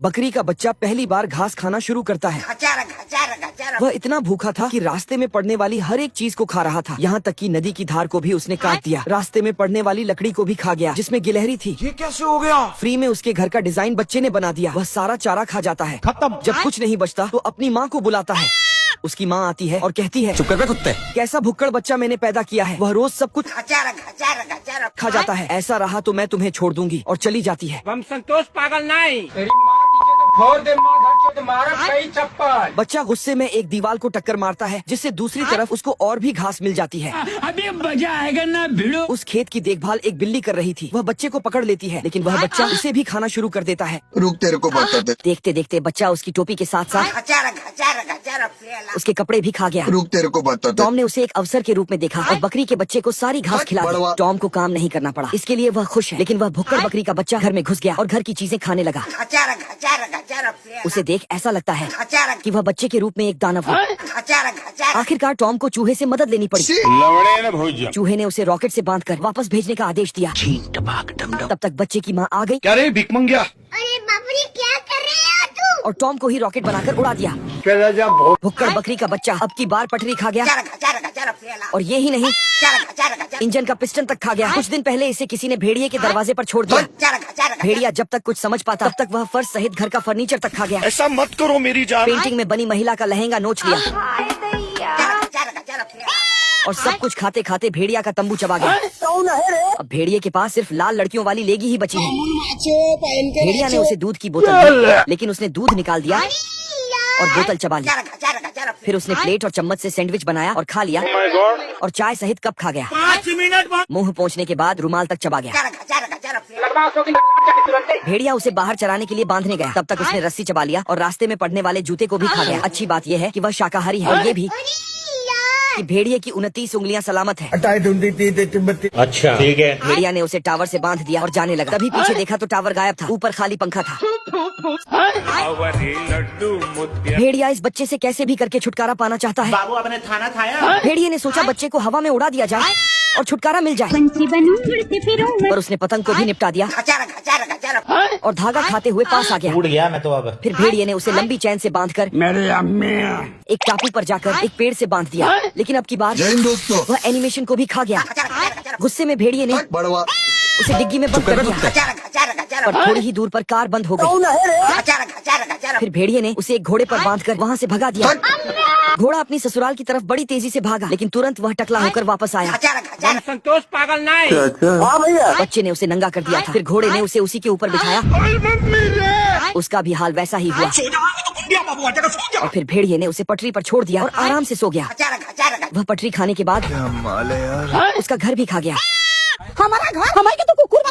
बकरी का बच्चा पहली बार घास खाना शुरू करता है। वह इतना भूखा था कि रास्ते में पड़ने वाली हर एक चीज को खा रहा था, यहाँ तक कि नदी की धार को भी उसने काट दिया। रास्ते में पड़ने वाली लकड़ी को भी खा गया जिसमें गिलहरी थी। ये कैसे हो गया? फ्री में उसके घर का डिजाइन बच्चे ने बना दिया। वह सारा चारा खा जाता है। खत्म। जब कुछ नहीं बचता तो अपनी माँ को बुलाता है। उसकी माँ आती है और कहती है, चुप कर बे कुत्ते। कैसा भुक्कड़ बच्चा मैंने पैदा किया है। वह रोज सब कुछ खा जाता है। ऐसा रहा तो मैं तुम्हें छोड़ दूंगी, और चली जाती है। हम संतोष पागल नहीं, तेरी माँ की तो फोड़ दे, माँ धर के मारा कई चप्पल। बच्चा गुस्से में एक दीवार को टक्कर मारता है, जिससे दूसरी तरफ उसको और भी घास मिल जाती है। अभी मजा आएगा ना भिड़ो। उस खेत की देखभाल एक बिल्ली कर रही थी। वह बच्चे को पकड़ लेती है, लेकिन वह बच्चा उसे भी खाना शुरू कर देता है। रुक, तेरे को बता दे। देखते देखते बच्चा उसकी टोपी के साथ साथ उसके कपड़े भी खा गया। रुक, तेरे को बता दे। टॉम ने उसे एक अवसर के रूप में देखा और बकरी के बच्चे को सारी घास खिला दी। टॉम को काम नहीं करना पड़ा, इसके लिए वह खुश है। लेकिन वह भुक्कड़ बकरी का बच्चा घर में घुस गया और घर की चीजें खाने लगा। उसे देख ऐसा लगता है कि वह बच्चे के रूप में एक दानव है। आखिरकार टॉम को चूहे से मदद लेनी पड़ी। चूहे ने उसे रॉकेट से बांधकर वापस भेजने का आदेश दिया। तब तक बच्चे की माँ आ गई। क्या रे भिख मंगिया? अरे बाप रे, क्या कर रहे हो तू? और टॉम को ही रॉकेट बनाकर उड़ा दिया। भुक्कड़ बकरी का बच्चा अब की बार पटरी खा गया। और ये ही नहीं, इंजन का पिस्टन तक खा गया। कुछ दिन पहले इसे किसी ने भेड़िए के दरवाजे पर छोड़ दिया। भेड़िया जब तक कुछ समझ पाता तब तक वह फर्श सहित घर का फर्नीचर तक खा गया। ऐसा मत करो मेरी जान। पेंटिंग में बनी महिला का लहंगा नोच लिया और सब कुछ खाते खाते भेड़िया का तंबू चबा गया। अब भेड़िए के पास सिर्फ लाल लड़कियों वाली लेगी ही बची है। भेड़िया ने उसे दूध की बोतल दी, लेकिन उसने दूध निकाल दिया और बोतल चबा ली। फिर उसने प्लेट और चम्मच से सैंडविच बनाया और खा लिया, और चाय सहित कप खा गया। 5 मिनट मुंह पहुँचने के बाद रुमाल तक चबा गया। भेड़िया उसे बाहर चराने के लिए बांधने गया। तब तक उसने रस्सी चबा लिया और रास्ते में पड़ने वाले जूते को भी खा गया। अच्छी बात यह है कि वह शाकाहारी है, और ये भी कि भेड़िए की 29 उंगलियां सलामत है। अच्छा ठीक है। भेड़िया ने उसे टावर से बांध दिया और जाने लगा। तभी पीछे देखा तो टावर गायब था, ऊपर खाली पंखा था। भेड़िया इस बच्चे से कैसे भी करके छुटकारा पाना चाहता है। बाबू अपने थाना खाया। भेड़िए ने सोचा बच्चे को हवा में उड़ा दिया जाए और छुटकारा मिल जाए, पर उसने पतंग को भी निपटा दिया और धागा खाते हुए पास आ गया। उड़ गया मैं तो अब। फिर भेड़िए ने उसे लंबी चैन से बांधकर मेरे अम्मी एक टापू पर जाकर एक पेड़ से बांध दिया। लेकिन अब की बार जय हिंद दोस्तों। वह एनिमेशन को भी खा गया। गुस्से में भेड़िए ने बड़वा उसे डिग्गी में बंद कर दिया, पर थोड़ी ही दूर पर कार बंद हो गई। फिर भेड़िए ने उसे एक घोड़े पर बांधकर वहाँ से भगा दिया। घोड़ा अपनी ससुराल की तरफ बड़ी तेजी से भागा, लेकिन तुरंत वह टकला होकर वापस आया। हम संतोष पागल नहीं। बच्चे ने उसे नंगा कर दिया था। फिर घोड़े ने उसे उसी के ऊपर बिठाया। उसका भी हाल वैसा ही हुआ। और फिर भेड़िए ने उसे पटरी पर छोड़ दिया और आराम से सो गया। वह पटरी खाने के बाद उसका घर भी खा गया। हमारा घर, हमारे तो कुकुर